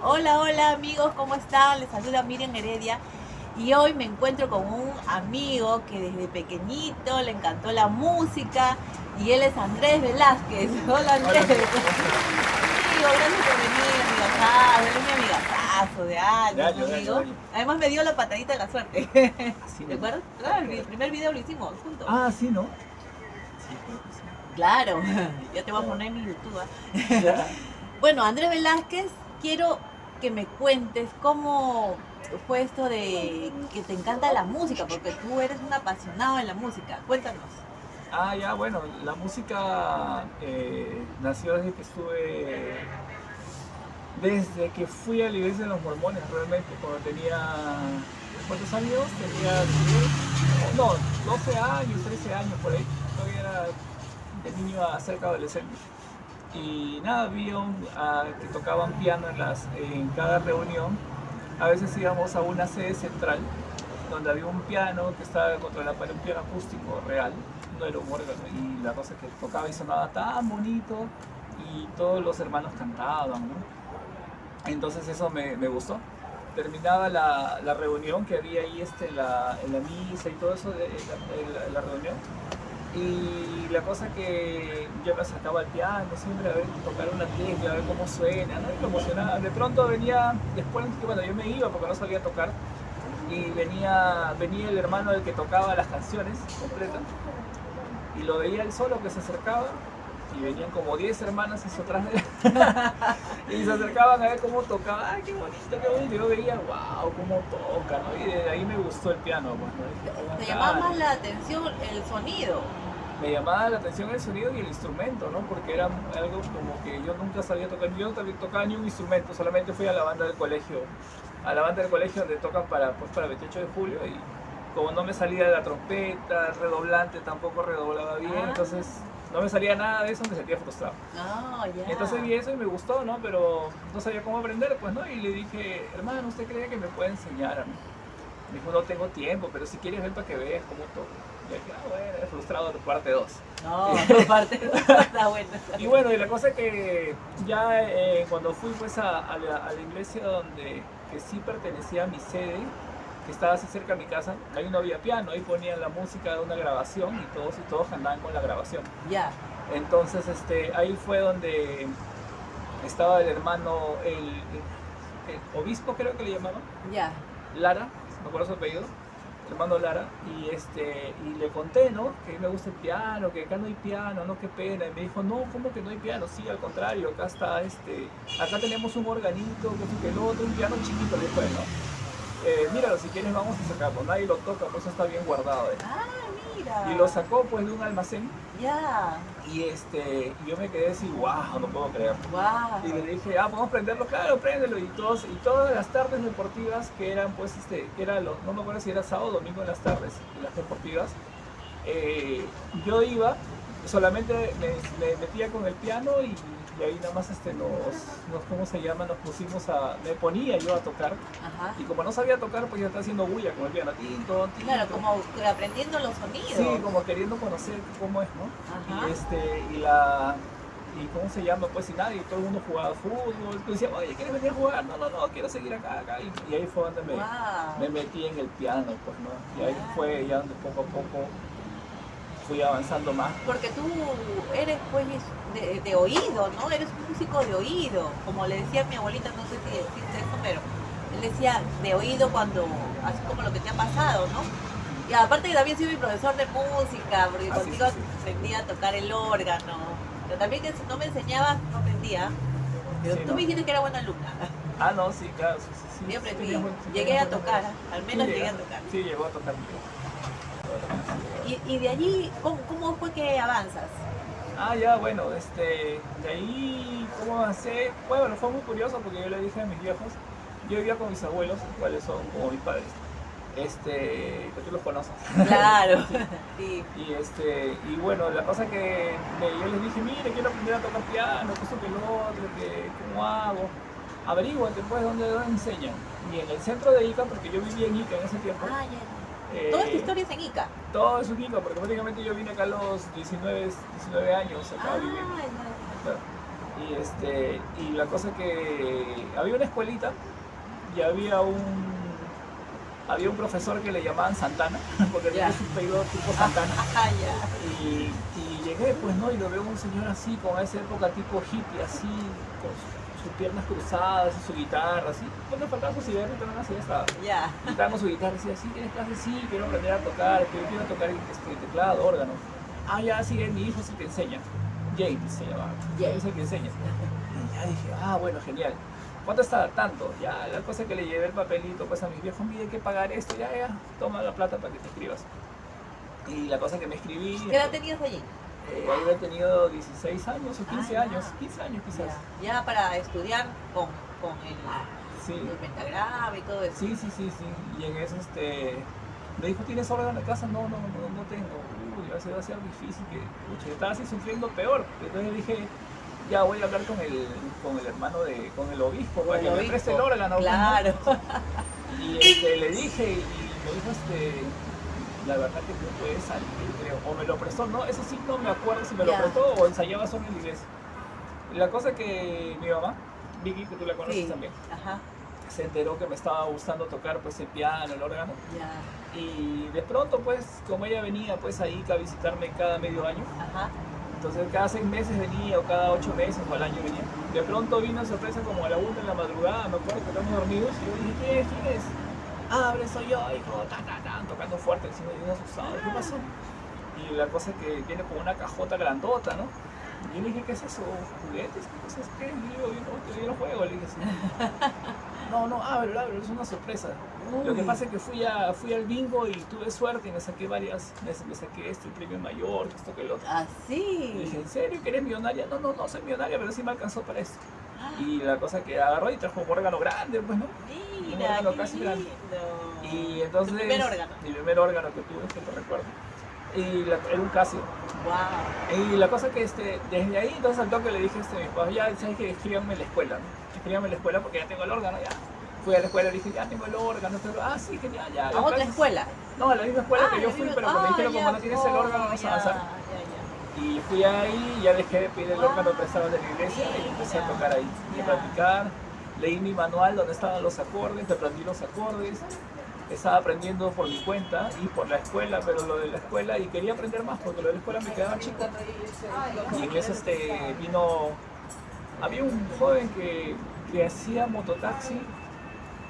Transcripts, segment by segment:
Hola, hola amigos, ¿cómo están? Les saluda Miriam Heredia y hoy me encuentro con un amigo que desde pequeñito le encantó la música y él es Andrés Velázquez. Hola Hola Andrés. amigo, ¿cómo estás? Amigo, gracias por venir, amigazazo. Él es mi amigazazo de De años, ¿no, años, de años, de amigo? años. Además me dio la patadita de la suerte. Así ¿Te nomás. acuerdas? ¿Por Claro, el qué? primer video lo hicimos juntos. Ah, sí, ¿no? Sí, creo que sí. Claro, ya te voy a Ya. poner en mi YouTube. Ya. Bueno, Andrés Velázquez, quiero que me cuentes cómo fue esto de que te encanta la música, porque tú eres un apasionado en la música. Cuéntanos. Ya, bueno, la música nació desde que fui a la iglesia de los mormones, realmente, cuando tenía, ¿cuántos años? Tenía 10, no, 12 años, 13 años, por ahí. Todavía era de niño a cerca adolescente. Y nada, que tocaban piano en cada reunión. A veces íbamos a una sede central donde había un piano que estaba contra la pared, un piano acústico real, no era un órgano, y la cosa que tocaba y sonaba tan bonito y todos los hermanos cantaban, ¿no? Entonces eso me gustó. Terminaba la reunión que había ahí en la misa y todo eso, la reunión, y la cosa que yo me acercaba al piano siempre a ver tocar una tecla, a ver cómo suena, ¿no? Y me emocionaba. De pronto venía, después que bueno, yo me iba porque no sabía tocar, y venía el hermano del que tocaba las canciones completas, y lo veía él solo que se acercaba, y venían como 10 hermanas hacia atrás de él, y se acercaban a ver cómo tocaba. ¡Ay, qué bonito, qué bonito! Y yo veía, wow, cómo toca, ¿no? Y de ahí me gustó el piano, pues, ¿no? Dije, oh, Te llamaba bacán. más la atención el sonido. Me llamaba la atención el sonido y el instrumento, ¿no? Porque era algo como que yo nunca sabía tocar. Yo no tocaba ni un instrumento, solamente fui a la banda del colegio, donde tocan para 28 de julio, y como no me salía la trompeta, el redoblante tampoco redoblaba bien, Ah, entonces no me salía nada de eso, me sentía frustrado. no, Y entonces ya. vi eso y me gustó, ¿no? Pero no sabía cómo aprender, pues, ¿no? Y le dije, hermano, ¿usted cree que me puede enseñar a mí? Me dijo, no tengo tiempo, pero si quieres ven para que veas cómo toco. Y yo dije, bueno, frustrado de parte 2. No, aparte, está bueno. Y bueno, y la cosa que ya cuando fui pues a la iglesia que sí pertenecía a mi sede, que estaba así cerca de mi casa, ahí no había piano, ahí ponían la música de una grabación y todos andaban con la grabación. Ya, Entonces ahí fue donde estaba el hermano, el obispo creo que le llamaban, ya. Lara, me acuerdo su apellido, hermano Lara, y le conté, ¿no? Que a mí me gusta el piano, que acá no hay piano, no, qué pena. Y me dijo, no, ¿cómo que no hay piano? Sí, al contrario, acá tenemos un organito, que el otro, un piano chiquito, dijo él, ¿no? Míralo, si quieres vamos a sacarlo, nadie lo toca, pues está bien guardado. Ah, mira. Y lo sacó pues de un almacén, Ya. y yo me quedé así, wow, no puedo creerlo. Wow. Y le dije, ¿podemos prenderlo? Claro, préndelo. Y todas las tardes deportivas que eran, pues, no me acuerdo si era sábado o domingo en las tardes, las deportivas, eh, yo iba, solamente me metía con el piano, y ahí nada más ¿cómo se llama? Me ponía yo a tocar. Ajá. Y como no sabía tocar, pues yo estaba haciendo bulla con el piano, tinto, tinto. Claro, como aprendiendo los sonidos. Sí, como queriendo conocer cómo es, ¿no? Ajá. Y cómo se llama, pues, y nadie, todo el mundo jugaba fútbol. Yo decía, oye, ¿quieres venir a jugar? No, no, no, quiero seguir acá. Y ahí fue donde Wow. me metí en el piano, pues, ¿no? Y ahí fue ya donde poco a poco fui avanzando más. Porque tú eres pues de oído, ¿no? Eres un músico de oído. Como le decía a mi abuelita, no sé si deciste eso, pero él decía de oído cuando, así como lo que te ha pasado, ¿no? Y aparte que también soy mi profesor de música, porque Ah, sí, contigo sí, sí. aprendí a tocar el órgano. Pero también que si no me enseñabas, no aprendía. Pero Sí, tú ¿no? me dijiste que era buena alumna. Ah, no, sí, claro, sí. Siempre Sí, fui. sí, Llegué a buena tocar, voz. al Sí, menos llegué a tocar. Sí, llegó a tocar. Y de allí, ¿cómo fue que avanzas? Ya, bueno, de ahí, ¿cómo avancé? Bueno, fue muy curioso porque yo le dije a mis viejos, yo vivía con mis abuelos, cuales son como mis padres, que tú los conoces. Claro, Sí. sí. Y bueno, la cosa que yo les dije, mire, quiero aprender a tocar piano, que esto, que lo otro, ¿cómo hago? Averíguate, pues, ¿dónde enseñan? Y en el centro de Ica, porque yo vivía en Ica en ese tiempo, Ah, ya. Toda esta eh, historia es en Ica. todo es un Ica, porque prácticamente yo vine acá a los 19 años acá a vivir. Ah, ya. Claro. Y la cosa que había una escuelita y había un profesor que le llamaban Santana, porque tenía su pelo tipo Santana. Y llegué, pues, ¿no? Y lo veo un señor así, con esa época tipo hippie, así, con sus piernas cruzadas y su guitarra, así. Cuando faltaba su cigarro, también así estaba. Y estaba con su guitarra, así, ¿tienes clase? Sí, quiero aprender a tocar, quiero tocar teclado, órgano. Ah, ya, sí, mi hijo sí te enseña. James se llamaba. James es el que enseña. Y ya dije, bueno, genial. ¿Cuánto está? Tanto. Ya, la cosa que le llevé el papelito pues a mis viejos, mire, hay que pagar esto, ya, toma la plata para que te escribas. Y la cosa que me escribí... ¿Qué edad tenías allí? Había tenido 16 años o 15 años, 15 años quizás. Ya para estudiar con el pentagrama y todo eso. Sí. Y en eso me dijo, ¿tienes órgano en casa? No tengo. Va a ser difícil, que estaba así sufriendo peor. Entonces dije, ya voy a hablar con el hermano con el obispo, para que me preste el órgano. Claro. Y le dije, y me dijo, la verdad que te puede salir, creo, o me lo prestó, no, eso sí no me acuerdo si me lo prestó o ensayaba solo en la iglesia. La cosa que mi mamá, Vicky, que tú la conoces también, se enteró que me estaba gustando tocar pues el piano, el órgano. Y de pronto pues, como ella venía pues ahí a visitarme cada medio año, entonces cada 6 meses venía o cada 8 meses o al año venía. De pronto vino una sorpresa como a la 1 de la madrugada, me acuerdo que estábamos dormidos y yo dije, ¿quién es? Abre, soy yo, hijo, tocando fuerte, encima de un asustado, ¿qué pasó? Y la cosa que viene con una cajota grandota, ¿no? Y yo le dije, ¿qué es eso? ¿Juguetes? ¿Qué cosas? ¿Qué? Y yo no juego, le dije así. No, ábrelo, es una sorpresa. Lo que pasa es que fui al bingo y tuve suerte y me saqué el premio mayor, esto que el otro. ¿Ah, sí? Y dije, ¿en serio que eres millonaria? No soy millonaria, pero sí me alcanzó para esto. Y la cosa que agarró y trajo un órgano grande, pues, ¿no? Mira, un órgano casi grande. Y entonces, ¿Tu primer órgano? Mi primer órgano que tuve, que lo recuerdo. Y era un Casio. Wow. Y la cosa que desde ahí, entonces al toque le dije a mis papás, ya sabes que escríbanme en la escuela, ¿no? Escríbanme en la escuela porque ya tengo el órgano, ya. Fui a la escuela y dije, ya tengo el órgano, pero, sí, genial, ya. ¿A otra escuela? No, a la misma escuela que yo fui, pero me dijeron, como no tienes el órgano, vamos a avanzar. Y fui ahí, ya dejé de pedir el órgano prestado de la iglesia y empecé a tocar ahí, a practicar. Leí mi manual donde estaban los acordes, aprendí los acordes. Estaba aprendiendo por mi cuenta y por la escuela, pero lo de la escuela, y quería aprender más porque lo de la escuela me quedaba chico. Y en eso había un joven que hacía mototaxi,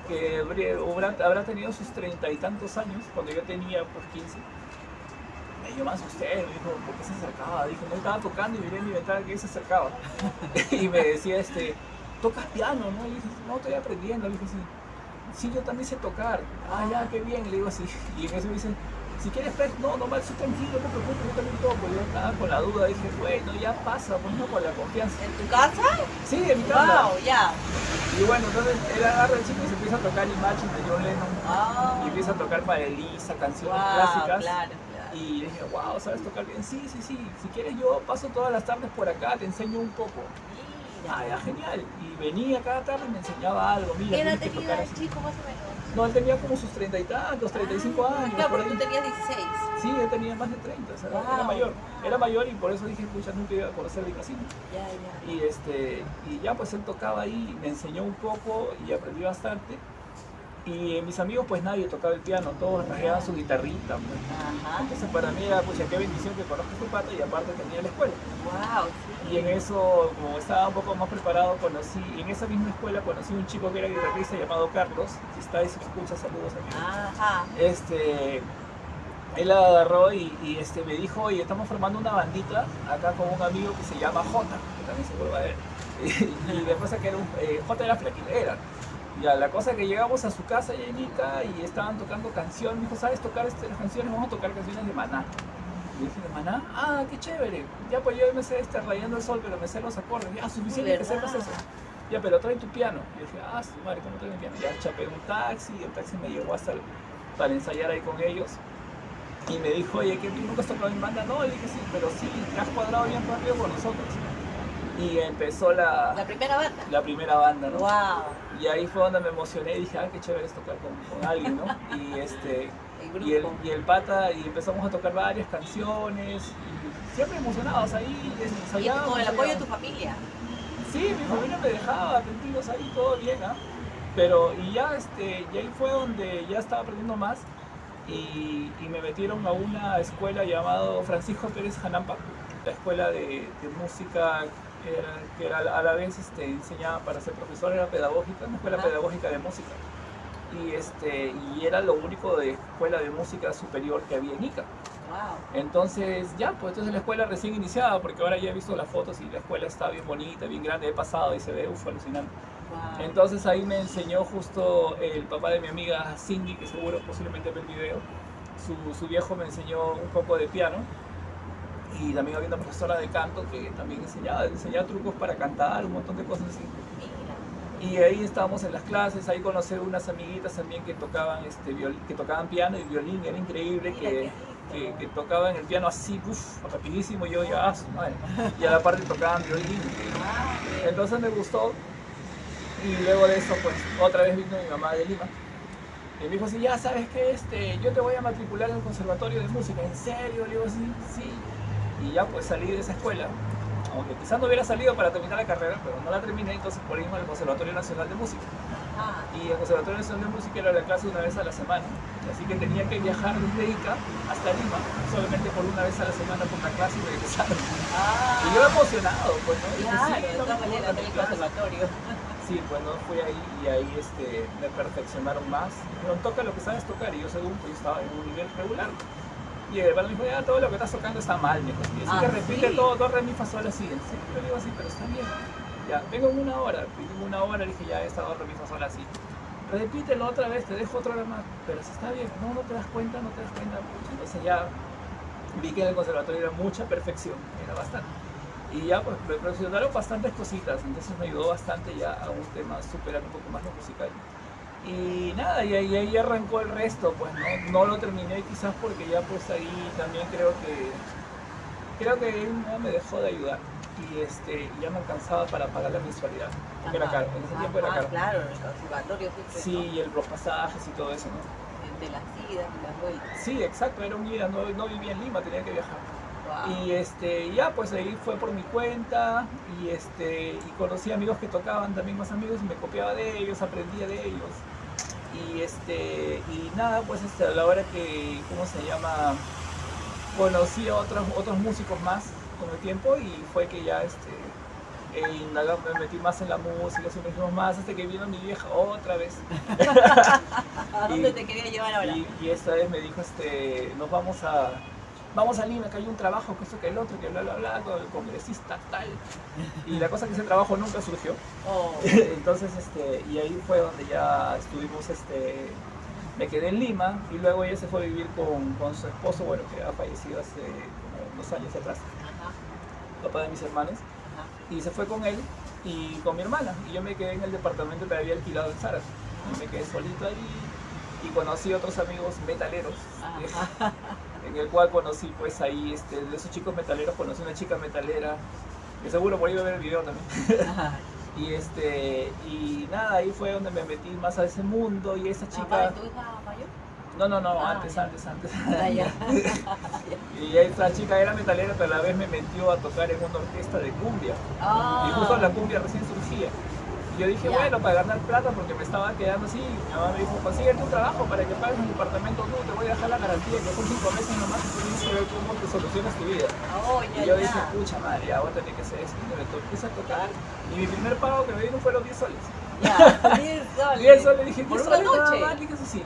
que habrá tenido sus 30 y tantos años, cuando yo tenía pues 15. Yo me asusté, me dijo, ¿por qué se acercaba? Dije, no, estaba tocando y miré en mi ventana que él se acercaba. Y me decía, ¿tocas piano? ¿No? Y le dije, no, estoy aprendiendo. Le dije, sí, yo también sé tocar. Ya, qué bien. Le digo así. Y en eso me dice, si quieres, no, mal, estoy tranquilo, no te preocupes, yo también toco. Yo estaba con la duda, dije, bueno, ya pasa, pues no, con la confianza. ¿En tu casa? Sí, en mi casa. Wow, ya. Y bueno, entonces él agarra el chico y se empieza a tocar Imagine de John Lennon. Y empieza a tocar para Elisa, canciones clásicas. Claro. Y dije, wow, ¿sabes tocar bien? Sí, si quieres yo paso todas las tardes por acá, te enseño un poco. Ya, genial. Y venía cada tarde y me enseñaba algo. Mira, ¿qué edad tenía el chico más o menos? No, él tenía como sus 30 y tantos, 35 años. Claro, porque tú tenías 16. Sí, él tenía más de 30, o sea, era mayor. Era mayor y por eso dije, pucha, nunca iba a conocer de casino. Ya. Y ya pues él tocaba ahí, me enseñó un poco y aprendí bastante. Y mis amigos pues nadie tocaba el piano, todos rasgaban su guitarrita. Pues. Entonces para mí era, pucha, qué bendición que conozco a tu pata y aparte tenía la escuela. Wow, sí. Y en eso, como estaba un poco más preparado, en esa misma escuela conocí a un chico que era guitarrista llamado Carlos. Si está ahí, si me escucha, saludos a mí. Él agarró y me dijo, oye, estamos formando una bandita acá con un amigo que se llama Jota, que también se vuelve a ver. Y después que Jota era flaquilera. Ya, la cosa que llegamos a su casa llenita y estaban tocando canciones. Me dijo, ¿sabes tocar las canciones? Vamos a tocar canciones de Maná. Y dije, ¿de Maná? Qué chévere. Ya, pues yo me sé Rayando el Sol, pero me sé los acordes. Ya, suficiente que sepas eso. Ya, pero trae tu piano. Y dije, su madre, ¿cómo trae mi piano? Ya, chapé un taxi, y el taxi me llevó hasta para ensayar ahí con ellos. Y me dijo, oye, ¿que tú nunca has tocado en banda? No, le dije, sí, pero sí, te has cuadrado bien rápido con nosotros. Y empezó la primera banda. La primera banda, ¿no? Wow. Y ahí fue donde me emocioné y dije, qué chévere es tocar con alguien, ¿no? Y el pata, y empezamos a tocar varias canciones, y siempre emocionados ahí, ensayábamos. Y con el apoyo de tu familia. Sí, mi familia me dejaba, tranquilos ahí, todo bien, ¿ah? Pero, y ya, y ahí fue donde ya estaba aprendiendo más y me metieron a una escuela llamada Francisco Pérez Janampa, la escuela de música que era a la vez enseñaba para ser profesor, era pedagógica, una escuela pedagógica de música. Y era lo único de escuela de música superior que había en Ica. Wow. Entonces ya, pues entonces la escuela recién iniciada, porque ahora ya he visto las fotos y la escuela está bien bonita, bien grande, he pasado y se ve alucinante. Wow. Entonces ahí me enseñó justo el papá de mi amiga Cindy, que seguro posiblemente ve el video. Su viejo me enseñó un poco de piano y también había una profesora de canto que también enseñaba trucos para cantar, un montón de cosas así. Y ahí estábamos en las clases, ahí conocí unas amiguitas también que tocaban, que tocaban piano y violín, era increíble que tocaban el piano así, rapidísimo, y yo ya, madre, y a la parte tocaban violín. Entonces me gustó, y luego de eso, pues, otra vez vino mi mamá de Lima, y me dijo así, ya sabes que yo te voy a matricular en el conservatorio de música. ¿En serio? Le digo así, sí. Y ya pues salí de esa escuela, aunque quizás no hubiera salido para terminar la carrera, pero no la terminé, entonces por irme al Conservatorio Nacional de Música. Y el Conservatorio Nacional de Música era la clase una vez a la semana, así que tenía que viajar desde Ica hasta Lima, solamente por una vez a la semana por la clase y regresar. Y yo emocionado, pues, ¿no? Claro, sí, de todas maneras, del conservatorio. Sí, bueno, fui ahí y ahí me perfeccionaron más. Me dijeron, toca lo que sabes tocar, y yo según pues yo estaba en un nivel regular. Y el hermano me dijo, ya todo lo que estás tocando está mal, me dijo. Y así que repite todo, do, re, mi, fa, sol, así. Sí, yo digo así, pero está bien. Ya, vengo en una hora, le dije, ya he estado re, mi, fa, sol, así. Repítelo otra vez, te dejo otra hora más, pero si está bien, no te das cuenta, no te das cuenta. Entonces ya vi que en el conservatorio era mucha perfección, era bastante. Y ya pues me perfeccionaron bastantes cositas, entonces me ayudó bastante ya a un tema, superar un poco más lo musical. Y nada, y ahí arrancó el resto, pues no lo terminé quizás porque ya pues ahí también creo que él no me dejó de ayudar y ya me alcanzaba para pagar la mensualidad, porque era caro, en ese tiempo era caro. Claro, en el conservatorio siempre. Sí, y los pasajes y todo eso, ¿no? De las idas y las vueltas. Sí, exacto, era un ida, no vivía en Lima, tenía que viajar. Wow. Y ya pues ahí fue por mi cuenta y conocí amigos que tocaban, también más amigos, y me copiaba de ellos, aprendía de ellos. Y nada, pues a la hora que, ¿cómo se llama? Conocí a otros músicos más con el tiempo y fue que ya me metí más en la música, sumergimos más hasta que vino mi vieja otra vez. ¿A dónde te quería llevar ahora? Y esta vez me dijo, vamos a Lima, que hay un trabajo, que eso, que el otro, que bla, bla, bla, con el congresista, tal. Y la cosa es que ese trabajo nunca surgió. Oh. Entonces, y ahí fue donde ya estuvimos, me quedé en Lima, y luego ella se fue a vivir con su esposo, bueno, que ha fallecido hace como 2 años atrás, papá de mis hermanos, y se fue con él y con mi hermana, y yo me quedé en el departamento que había alquilado en Zárate, y me quedé solito ahí, y conocí otros amigos metaleros, en el cual conocí pues ahí, de esos chicos metaleros, conocí una chica metalera, que seguro por ahí va a ver el video también. Y nada, ahí fue donde me metí más a ese mundo, y esa chica... ¿Tu hija mayor? No, antes. Ya. Y esta chica era metalera, pero a la vez me metió a tocar en una orquesta de cumbia. Y justo la cumbia recién surgía. Y yo dije, bueno, para ganar plata, porque me estaba quedando así, mi mamá me dijo, consíguete un trabajo para que pagues un departamento tú, te voy a dejar la garantía, que son 5 meses nomás, y tú tienes que ver cómo te solucionas tu vida. Y yo dije, pucha madre, ya voy a tener que hacer eso. Y me empecé a tocar, y mi primer pago que me dieron fueron 10 soles. Ya, 10 soles. 10 soles, dije, 10 ¿Por soles una nada noche? más, dije eso sí.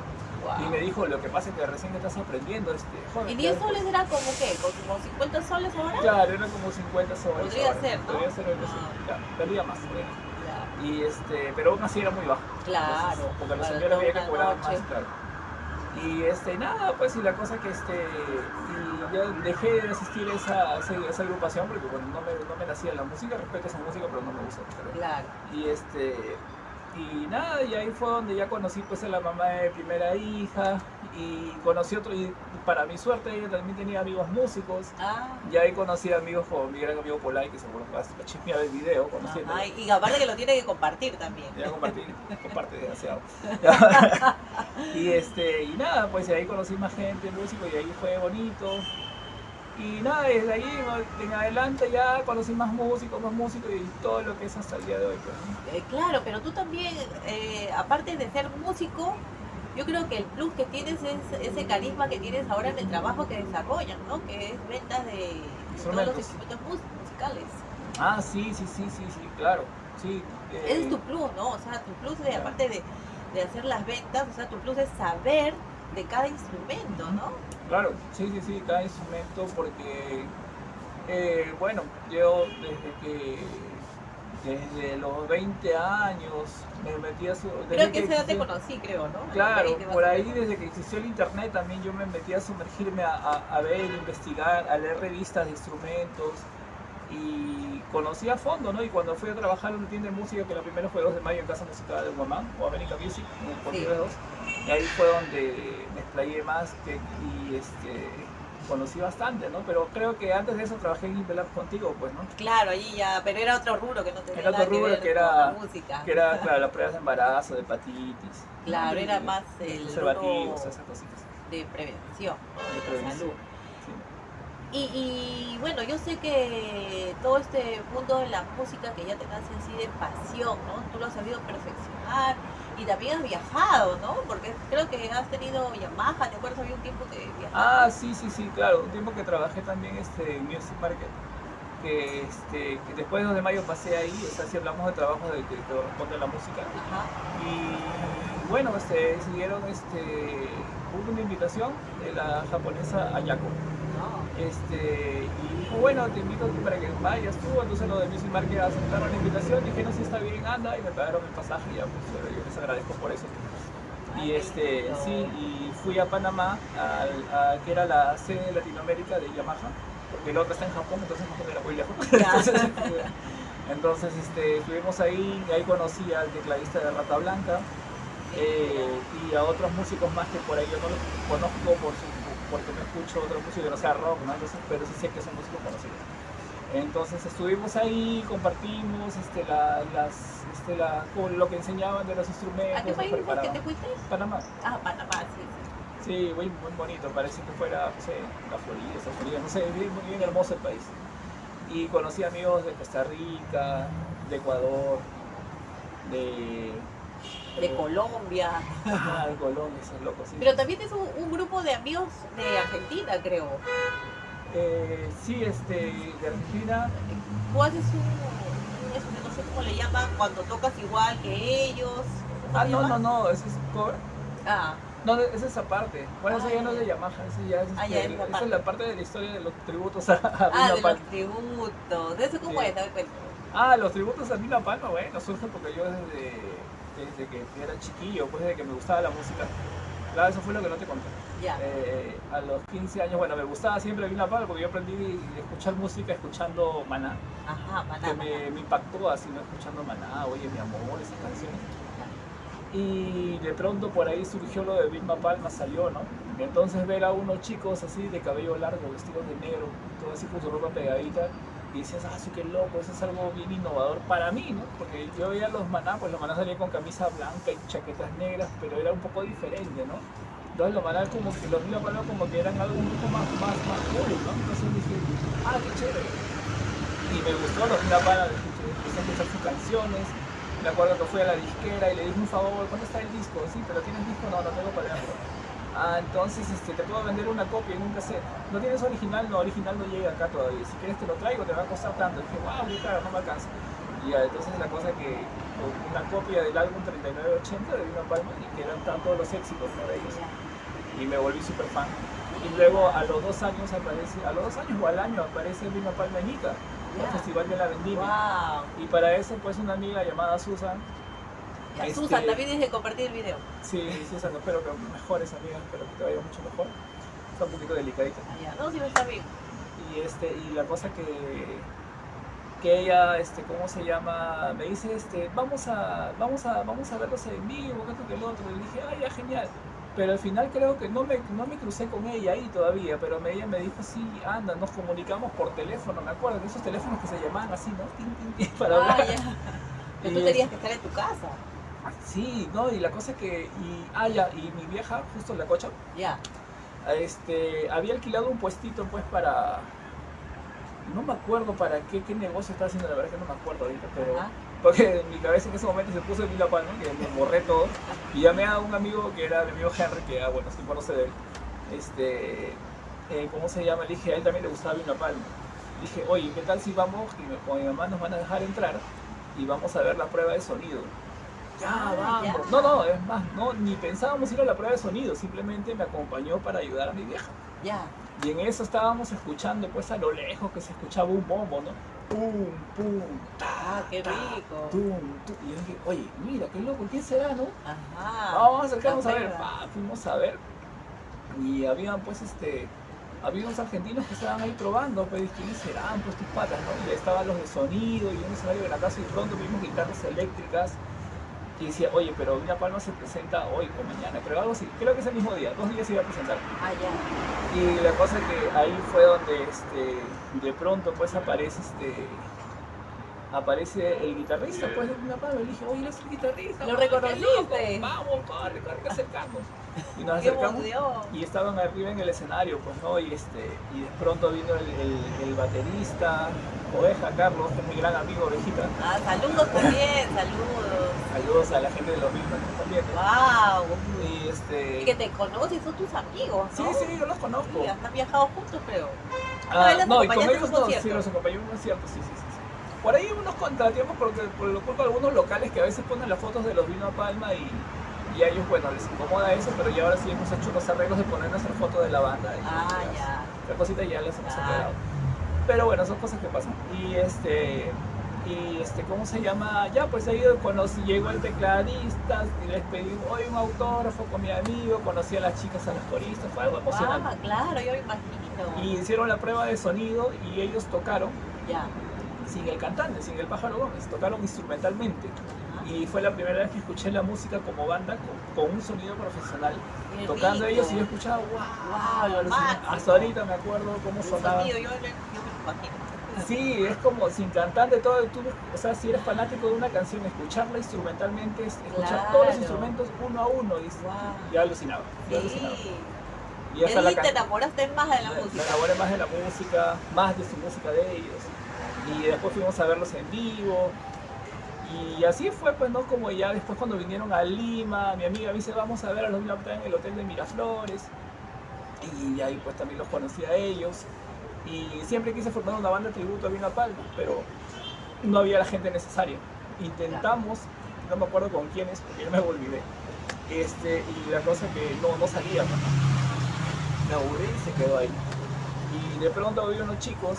Wow. Y me dijo, lo que pasa es que recién estás aprendiendo, joven. ¿Y 10 soles era como qué? ¿Como 50 soles ahora? Claro, era como 50 soles. Podría ser, ¿no? Podría ser algo así, claro, perdía más, obviamente. Y pero aún así era muy bajo. Claro. Entonces, porque los señores había que cobrar más, claro. Y nada, pues, y la cosa que y yo dejé de asistir a esa agrupación porque bueno, no me nacía la música, respeto esa música, pero no me gusta. Claro. Y nada, y ahí fue donde ya conocí pues a la mamá de mi primera hija, y conocí otro, y para mi suerte ella también tenía amigos músicos. Y ahí conocí amigos como mi gran amigo Polay, que seguro vas a chismear el video, conociendo. Y aparte que lo tiene que compartir también. Ya comparte demasiado. Y nada, pues ahí conocí más gente, músicos, y ahí fue bonito. Y nada, desde ahí en adelante ya conocí más músicos y todo lo que es hasta el día de hoy. Pues, ¿no? Claro, pero tú también, aparte de ser músico, yo creo que el plus que tienes es ese carisma que tienes ahora en el trabajo que desarrollan, ¿no? Que es ventas de todos los Instrumentos. instrumentos musicales. Ah, sí, sí, sí, sí, sí, claro. Sí, Ese es tu plus, ¿no? O sea, tu plus de, ya. aparte de hacer las ventas, o sea, tu plus es saber de cada instrumento, ¿no? Claro, sí, sí, sí, cada instrumento porque, bueno, yo desde los 20 años me metí a Creo que esa edad te conocí, creo, ¿no? A los claro, 20 más por o ahí menos. desde que existió el internet también yo me metí a sumergirme a ver, investigar, a leer revistas de instrumentos y conocí a fondo, ¿no? Y cuando fui a trabajar en una tienda de música, que la primera fue 2 de mayo en Casa Musical de Guamán, o American Music, Sí. cualquiera de los dos, y ahí fue donde me explayé más y conocí bastante, ¿no? Pero creo que antes de eso trabajé en Invelab contigo, pues, ¿no? Claro, allí ya, pero era otro rubro que no tenía Era otro nada que rubro ver que con la era, música. claro, las pruebas de embarazo, de hepatitis, Claro, y era más el preservativos, rubro esas cositas de prevención, de ¿no? De prevención. salud. Sí. Y bueno, yo sé que todo este mundo de la música que ya te nace así de pasión, ¿no? Tú lo has sabido perfeccionar y también has viajado, ¿no? Porque creo que has tenido Yamaha, ¿te acuerdas? Había un tiempo que viajaste. Ah, sí, sí, sí, claro. Un tiempo que trabajé también en Music Market, que después de 2 de mayo pasé ahí, o sea, si hablamos de trabajo de que corresponde a la música. Ajá. Y bueno, siguieron, hubo una invitación de la japonesa Ayako. No. Y dijo, bueno, te invito aquí para que vayas tú. Entonces los de Music Market aceptaron la invitación, dijeron, sí, está bien, anda, y me pagaron el pasaje, y ya, pues yo les agradezco por eso. Ay, Y qué lindo. sí, y fui a Panamá, que era la sede de Latinoamérica de Yamaha, porque la otra está en Japón, entonces Japón era muy lejos. Ya. Entonces, estuvimos ahí, y ahí conocí al tecladista de Rata Blanca, y a otros músicos más que por ahí yo no los conozco porque no escucho otra música que no sea rock, ¿no? Entonces, pero sí sé que son músicos conocidos. Entonces estuvimos ahí, compartimos con lo que enseñaban de los instrumentos, ¿A qué nos país dices que preparaban. te fuiste? Panamá. Ah, Panamá, sí, Sí, muy, muy bonito, parece que fuera, no sé, la Florida, Estados Unidos, no sé, bien, muy bien hermoso el país. Y conocí amigos de Costa Rica, de Ecuador, de... sí. De Colombia. De Colombia, esos locos, sí. Pero también tienes un grupo de amigos de Argentina, creo. Sí, de Argentina. Tú haces eso que no sé cómo le llaman, cuando tocas igual que ellos. ¿Cómo Ah, se no, llama? no, no, ese es cover. Ah, No, esa es aparte. Bueno, esa ya no es de Yamaha, esa ya es, ya es la esa parte. es la parte de la historia de los tributos a de Vilma los Palma. tributos. ¿De eso cómo Sí. es? A ver, cuéntame. Los tributos a Vilma Palma, bueno, surge porque yo desde que era chiquillo, pues desde que me gustaba la música. Claro, eso fue lo que no te conté. Ya. A los 15 años, bueno, me gustaba siempre Vilma Palma porque yo aprendí a escuchar música escuchando Maná, Ajá, Maná, que Maná. me impactó así, ¿no? Escuchando Maná, Oye mi amor, esas canciones. Y de pronto por ahí surgió lo de Vilma Palma, salió, ¿no? Entonces ver a unos chicos así de cabello largo, vestidos de negro, todo así con su ropa pegadita, y decías, sí, qué loco, eso es algo bien innovador para mí, ¿no? Porque yo veía los Maná, pues los Maná salían con camisa blanca y chaquetas negras, pero era un poco diferente, ¿no? Entonces los Maná como que los Vilma Palma como que eran algo un poco más cool, ¿no? Entonces dije, qué chévere. Y me gustó los Vilma Palma, empecé a escuchar sus canciones. Me acuerdo que fui a la disquera y le dije un favor, ¿cuándo está el disco? Sí, pero ¿tienes disco? No, no tengo para verlo. Entonces te puedo vender una copia en un cassette. ¿No tienes original? No, original no llega acá todavía. Si quieres te lo traigo, te va a costar tanto. Y dije, wow, qué caro, no me alcanza. Y entonces la cosa que una copia del álbum 3980 de Vilma Palma y que eran todos los éxitos, ¿no? De ellos. Y me volví súper fan. Y luego a los 2 años o al año aparece Vilma Palma en Ica, el Festival de la Vendimia. Wow. Y para eso pues una amiga llamada Susan. Ya, Susan, también tienes que compartir el video. Sí, Susan, espero que mejores amigas, espero que te vaya mucho mejor. Está un poquito delicadita. Ya. No, sí me está bien. Y la cosa que ella, ¿cómo se llama? Me dice, vamos a verlos en vivo, que esto que el otro. Y dije, ya, genial. Pero al final creo que no me crucé con ella ahí todavía, pero ella me dijo, sí, anda, nos comunicamos por teléfono, me acuerdo de esos teléfonos que se llamaban así, ¿no? Tin, tin, tin, para hablar. Ya. Pero tú tenías que estar en tu casa. Sí, ¿no? Y la cosa que, y mi vieja, justo la cocha, Ya. había alquilado un puestito pues para, no me acuerdo para qué negocio estaba haciendo, la verdad que no me acuerdo ahorita, pero Ajá. porque en mi cabeza en ese momento se puso Vino Palma, que me borré todo, y llamé a un amigo que era mi amigo Henry, que bueno, estoy conoce de él, ¿cómo se llama? Le dije, a él también le gustaba Vino Palma. Dije, oye, ¿qué tal si vamos y con mi mamá nos van a dejar entrar y vamos a ver la prueba de sonido? Ya, vamos. Ya. No, es más, no, ni pensábamos ir a la prueba de sonido, simplemente me acompañó para ayudar a mi vieja. Ya. Y en eso estábamos escuchando, pues a lo lejos que se escuchaba un bombo, ¿no? Pum, pum, Ah, qué rico. tum, tum. Y yo dije, oye, mira, qué loco, ¿quién será, no? Ajá. Vamos a acercarnos a ver. Afuera. Fuimos a ver. Y habían, pues, había unos argentinos que estaban ahí probando, pues, ¿quiénes serán, pues, tus patas, no? Y estaban los de sonido y un escenario grandioso y pronto vimos guitarras eléctricas. Y decía, oye, pero Vina Palma se presenta hoy o mañana, pero algo así, creo que es el mismo día, 2 días se iba a presentar. Ah, ya. Y la cosa que ahí fue donde de pronto pues aparece el guitarrista pues de Vina Palma. Y le dije, oye, eres el guitarrista. ¿Lo ¡Ay, qué reconociste? loco! Vamos, corre, que acercamos. Y nos ¡Qué acercamos emoción! y estaban arriba en el escenario, pues, ¿no? Y de pronto vino el baterista, Oveja, Carlos, que es mi gran amigo, Ovejita. Ah, saludos también, saludos. Saludos a la gente de los mismos también, ¿no? Wow. Y Y que te conoces, son tus amigos, ¿no? Sí, yo los conozco. Sí, hasta han viajado juntos, creo. No, él los y con acompañaste ellos en un no, concierto. sí, los acompañó en un concierto, sí. Por ahí unos contratiempos por lo culpa de algunos locales que a veces ponen las fotos de los Vino a Palma y a ellos, bueno, les incomoda eso, pero ya ahora sí hemos hecho los arreglos de poner nuestra foto de la banda. Y Ah, ya. la cosita ya las hemos Ah. arreglado. Pero bueno, son cosas que pasan. ¿Cómo se llama? Ya, pues ahí llegó el tecladista y les pedí hoy un autógrafo con mi amigo, conocí a las chicas, a las coristas, fue algo emocionante. Ah, claro, yo me imagino. Y hicieron la prueba de sonido y ellos tocaron Ya. sin el cantante, sin el Pájaro Gómez, tocaron instrumentalmente. Ajá. Y fue la primera vez que escuché la música como banda con un sonido profesional. Qué Tocando rico. ellos y yo escuchaba, Wow, wow, lo alucinante. máximo. Hasta ahorita me acuerdo cómo El sonaba. sonido, yo me imagino. Sí, es como sin cantante todo, o sea, si eres fanático de una canción, escucharla instrumentalmente, escuchar Claro. todos los instrumentos uno a uno, y Wow. ya alucinaba, yo alucinaba. Sí. Y hasta la Y te enamoraste más de la me música. enamoré más de la música, más de su música de ellos. Y después fuimos a verlos en vivo. Y así fue, pues, ¿no? Como ya después cuando vinieron a Lima, mi amiga me dice, vamos a ver a los Vino en el hotel de Miraflores. Y ahí pues también los conocí a ellos. Y siempre quise formar una banda de tributo a Vino Palma, pero no había la gente necesaria. Intentamos, no me acuerdo con quiénes, porque ya me olvidé. Y la cosa que no salía, pues, ¿no? Me aburrí y se quedó ahí. Y de pronto vi unos chicos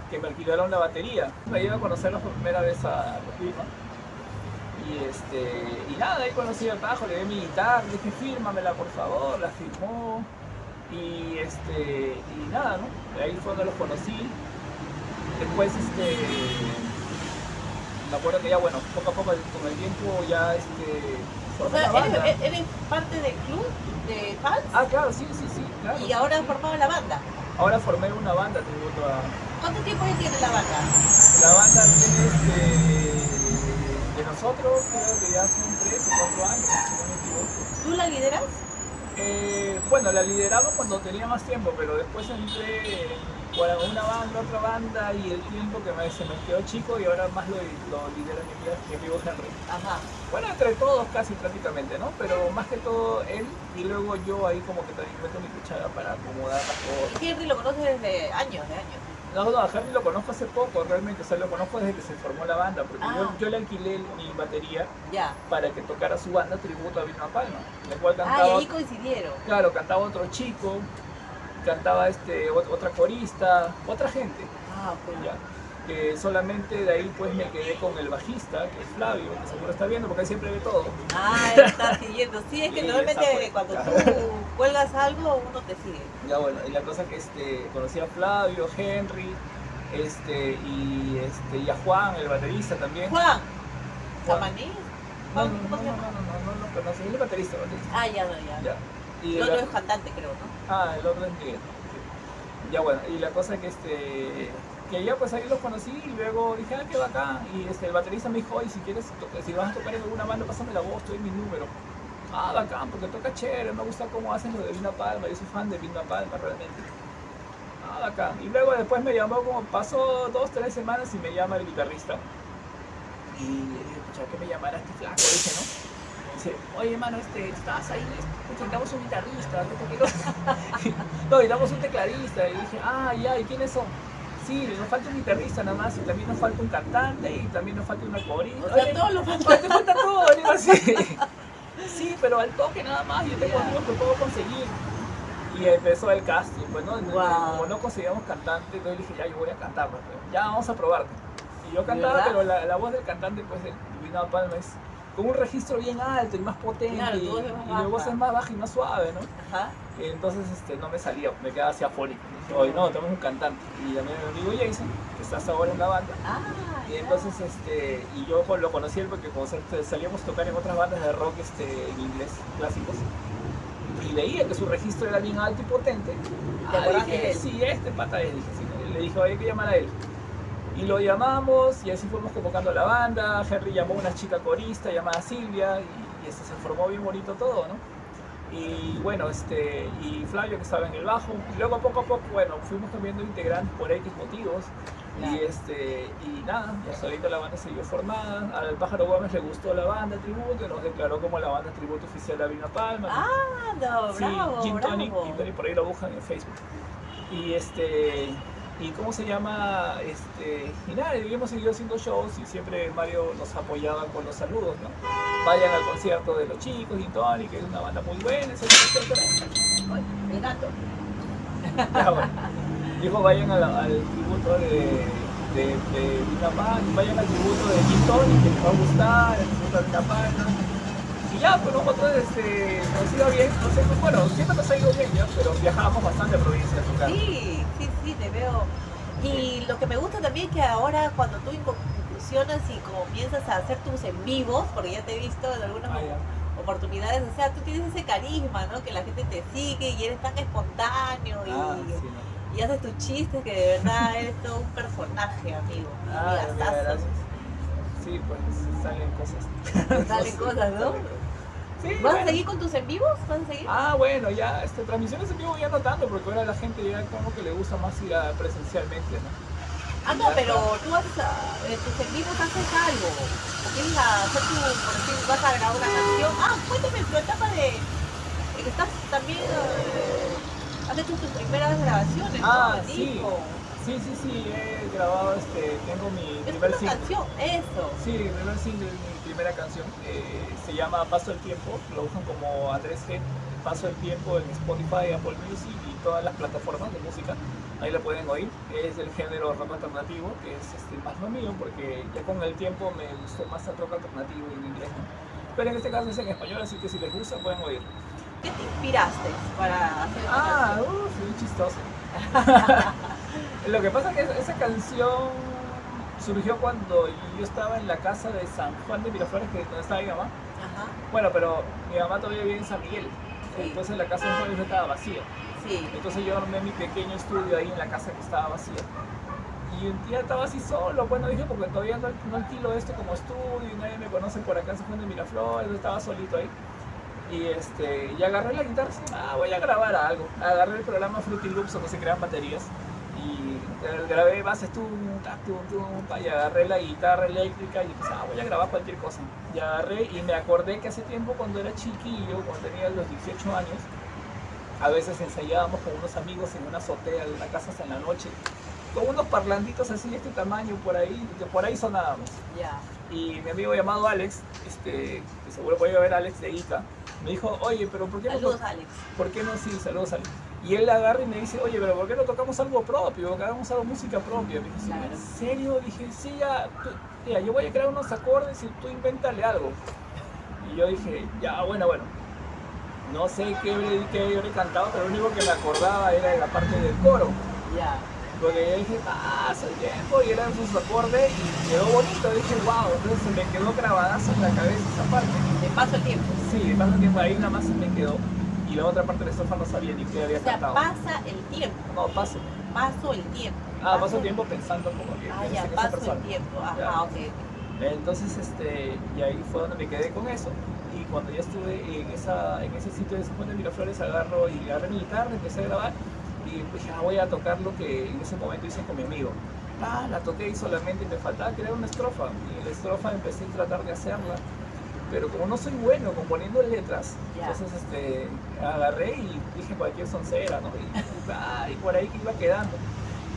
que me alquilaron la batería. Me llevé a conocerlos por primera vez a los Vino. Y nada, ahí conocí al bajo, le di mi guitarra, le dije, fírmamela por favor, la firmó. Y nada, ¿no? De ahí fue donde los conocí. Después, me acuerdo que ya, bueno, poco a poco con el tiempo ya, O formé la sea, banda. eres parte del club de fans Ah, claro, sí, claro. y sí, ahora has sí. formado la banda. Ahora formé una banda tributo a... ¿Cuánto tiempo ya tiene la banda? La banda tiene de nosotros, creo que ya son 3 o 4 años, si no me equivoco. ¿Tú la lideras? Bueno, la lideraba cuando tenía más tiempo, pero después entré por una banda, otra banda y el tiempo que se me quedó chico y ahora más lo lidera mi amigo Henry. Ajá. Bueno, entre todos casi prácticamente, ¿no? Pero más que todo él y luego yo ahí como que también meto mi cuchara para acomodar las cosas. Y Henry lo conoces desde años, No, a Henry lo conozco hace poco realmente, o sea, lo conozco desde que se formó la banda, porque yo le alquilé mi batería Ya. para que tocara su banda tributo a Vino a Palma, la cual Ah, y cantaba, ahí coincidieron. claro, cantaba otro chico, cantaba otra corista, otra gente, Ah, ok. ya, que solamente de ahí pues me quedé con el bajista, que es Flavio, que seguro está viendo porque él siempre ve todo. Ah, él está siguiendo. Sí, es que Sí, normalmente está pues. cuando tú cuelgas algo, uno te sigue. Ya bueno, y la cosa que conocí a Flavio, Henry, y a Juan, el baterista también. Juan, Juan. ¿Samaní? No, ¿Cómo se llama? conocí, es el baterista. Ah, ya, ya. Ya. Y El otro la- es cantante, creo, ¿no? el otro es Miguel. Ya bueno, y la cosa que ya pues ahí los conocí y luego dije, qué bacán. Y el baterista me dijo, oye, si vas a tocar en alguna banda, pásame la voz, te doy mi número. bacán, porque toca chévere, me gusta cómo hacen lo de Vilma Palma, yo soy fan de Vilma Palma realmente. Bacán. Y luego después me llamó, como pasó 2-3 semanas y me llama el guitarrista. Y le dije, pucha, que me llamara este flaco, dice, ¿no? Dice, oye, mano, estás ahí, necesitamos un guitarrista, ¿qué te quiero? No, necesitamos un tecladista. Y dije, ya, ¿y quiénes son? Sí, nos falta un guitarrista nada más, y también nos falta un cantante, y también nos falta una corista. O sea, todo lo falta. Te falta todo, digo así. Sí, pero al toque nada más, yo tengo amigos que puedo conseguir. Y empezó el casting, pues, ¿no? Como no conseguíamos cantante, entonces dije, ya, yo voy a cantar, pues, ya vamos a probarte. Y yo cantaba, pero la voz del cantante, pues, de Vilma Palma es con un registro bien alto y más potente, claro, y mi voz es más baja y más suave, ¿no? Ajá. Y entonces no me salía, me quedaba así afónico. Dije, oye, no, tenemos un cantante. Y también mi amigo Jason, que estás ahora en la banda. Y entonces, y yo lo conocí él porque como salíamos a tocar en otras bandas de rock en inglés, clásicos. Y veía que su registro era bien alto y potente. Dije, sí, pata es. Dije, sí. Le dije, oye, hay que llamar a él. Y lo llamamos y así fuimos convocando a la banda. Henry llamó a una chica corista llamada Silvia y se formó bien bonito todo, ¿no? Y bueno, y Flavio que estaba en el bajo. Y luego poco a poco, bueno, fuimos cambiando integrantes por X motivos. Y nada, y hasta ahorita la banda siguió formada. Al Pájaro Gómez le gustó la banda tributo y nos declaró como la banda tributo oficial a Vilma Palma. Sí, bravo, Gin Tonic, por ahí lo buscan en Facebook. Y cómo se llama, y nada, hemos seguido haciendo shows y siempre Mario nos apoyaba con los saludos, ¿no? Vayan al concierto de los chicos, Gin Tonic, que es una banda muy buena, etcétera. El gato. Ya, bueno. Dijo, vayan al tributo de Vilma Palma, vayan al tributo de Gin Tonic, que les va a gustar, el tributo de Vilma Palma. Y ya, pues nosotros nos iba bien, no sé, pues, bueno, siempre nos ha ido bien ya, pero viajábamos bastante a provincia a tocar. Sí, te veo. Y lo que me gusta también es que ahora cuando tú incursionas y comienzas a hacer tus en vivos, porque ya te he visto en algunas oportunidades, o sea, tú tienes ese carisma, ¿no? Que la gente te sigue y eres tan espontáneo y haces tus chistes que de verdad eres todo un personaje, amigo. Gracias. Sí, pues salen cosas. Salen cosas, ¿no? Sí, ¿Vas a seguir con tus en vivos? ¿Vas a seguir? Bueno, ya, transmisiones en vivo ya no tanto, porque ahora la gente ya como que le gusta más ir presencialmente, ¿no? No, pero tú en tus en vivos haces algo. ¿O quieres hacer por decir, vas a grabar una canción? Cuéntame tu etapa de que estás también, has hecho tus primeras grabaciones, ¿no? Sí, he grabado, tengo mi primer single. Canción, eso. Sí, mi primer single, mi primera canción, se llama Paso el Tiempo, lo buscan como Andrés G. Paso el Tiempo en Spotify, Apple Music y todas las plataformas de música, ahí la pueden oír. Es del género rock alternativo, que es más lo mío, porque ya con el tiempo me gustó más el rock alternativo en inglés, ¿no? Pero en este caso es en español, así que si les gusta pueden oír. ¿Qué te inspiraste para hacer esta canción? Muy chistoso. Lo que pasa es que esa canción surgió cuando yo estaba en la casa de San Juan de Miraflores, que es donde estaba mi mamá. Bueno, pero mi mamá todavía vive en San Miguel, entonces la casa de San Miguel estaba vacía. Entonces yo armé mi pequeño estudio ahí en la casa que estaba vacía. Y un día estaba así solo, bueno, dije, porque todavía no alquilo esto como estudio y nadie me conoce por acá en San Juan de Miraflores, estaba solito ahí. Y agarré la guitarra y voy a grabar algo. Agarré el programa Fruity Loops donde se crean baterías y grabé bases y agarré la guitarra eléctrica y dije, voy a grabar cualquier cosa. Y agarré y me acordé que hace tiempo cuando era chiquillo, cuando tenía los 18 años, a veces ensayábamos con unos amigos en una azotea de una casa hasta en la noche, con unos parlantitos así de este tamaño por ahí sonábamos. Y mi amigo llamado Alex, que seguro voy a ver a Alex de Ica, me dijo, oye, pero ¿por qué no? Saludos, Alex. ¿Por qué no? Sí, saludos, Alex. Y él agarra y me dice, oye, pero ¿por qué no tocamos algo propio? Que hagamos algo música propia. Me dije, ¿en serio? Dije, sí, ya, yo voy a crear unos acordes y tú invéntale algo. Y yo dije, ya, bueno. No sé qué habré cantado, pero lo único que me acordaba era la parte del coro. Porque yo dije, pasa el tiempo, y eran esos acordes y quedó bonito. Dije, wow, entonces se me quedó grabadazo en la cabeza esa parte. ¿De Paso el Tiempo? Sí, de Paso el Tiempo, ahí nada más se me quedó. Y la otra parte de estofa no sabía ni qué había cantado. Pasa el tiempo. No, paso. Paso el tiempo. Paso el tiempo pensando como que paso el tiempo. Ok. Entonces, y ahí fue donde me quedé con eso. y cuando ya estuve en ese sitio de San Juan de Miraflores agarré mi guitarra, empecé a grabar y dije, voy a tocar lo que en ese momento hice con mi amigo. La toqué y solamente me faltaba crear una estrofa, y la estrofa empecé a tratar de hacerla, pero como no soy bueno componiendo letras, entonces agarré y dije cualquier soncera, ¿no? Y por ahí que iba quedando.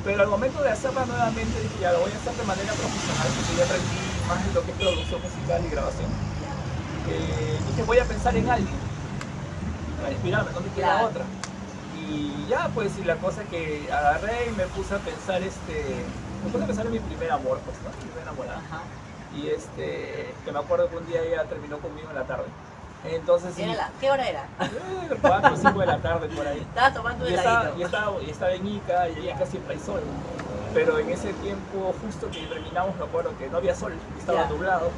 Pero al momento de hacerla nuevamente dije, ya lo voy a hacer de manera profesional, porque ya aprendí más de lo que es producción musical y grabación. Dije, voy a pensar en alguien, para inspirarme, no me queda otra. Y ya, pues, y la cosa que agarré y me puse a pensar, en mi primer amor, pues, ¿no? Mi primera enamorada. Ajá. Y que me acuerdo que un día ella terminó conmigo en la tarde. Entonces, ¿Qué hora era? 4 o 5 de la tarde por ahí. Estaba tomando heladito. Y estaba en Ica y allá siempre hay sol. Pero en ese tiempo, justo que terminamos, me acuerdo que no había sol, estaba nublado.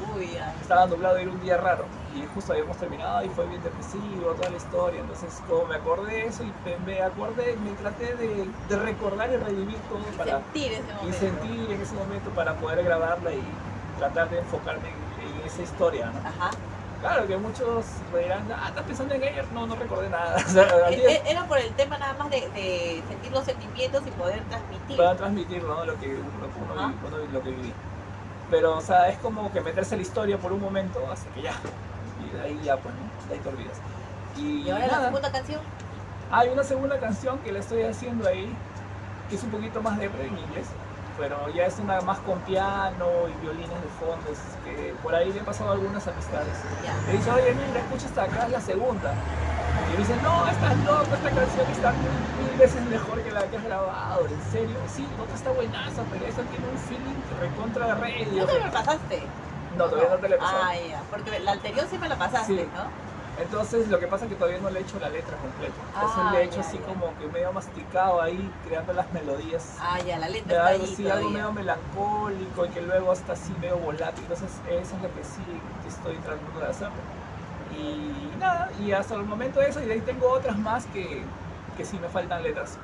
Estaba nublado y era un día raro. Y justo habíamos terminado y fue bien depresivo toda la historia. Entonces, como me acordé de eso y me traté de recordar y revivir todo sentir en ese momento para poder grabarla y tratar de enfocarme en esa historia, ¿no? Ajá. Claro que muchos me dirán, ¿estás pensando en ella? No recuerdé nada. O sea, era por el tema nada más de sentir los sentimientos y poder transmitir. Para transmitirlo, ¿no? Lo que viví. Pero, o sea, es como que meterse en la historia por un momento hasta que ya. Y de ahí ya, pues, ¿no? De ahí te olvidas. ¿Y ahora la segunda canción? Hay una segunda canción que la estoy haciendo ahí, que es un poquito más depre en inglés. Pero ya es una más con piano y violines de fondo, que por ahí me he pasado algunas amistades. Me dicen, oye, mira, escucha hasta acá, es la segunda. Y me dicen, no, estás loco, esta canción está mil veces mejor que la que has grabado, ¿en serio? Sí, otra está buenaza, pero esa tiene un feeling recontra de radio. ¿No te la pasaste? No, todavía no te la he pasado. Ya, porque la anterior sí me la pasaste, sí. ¿No? Entonces, lo que pasa es que todavía no le he hecho la letra completa. Entonces le he hecho así como que medio masticado ahí, creando las melodías. La letra está ahí sí, algo medio melancólico y que luego hasta así medio volátil. Entonces, eso es lo que sí estoy tratando de hacer. Y nada, y hasta el momento eso, y de ahí tengo otras más que sí me faltan letras.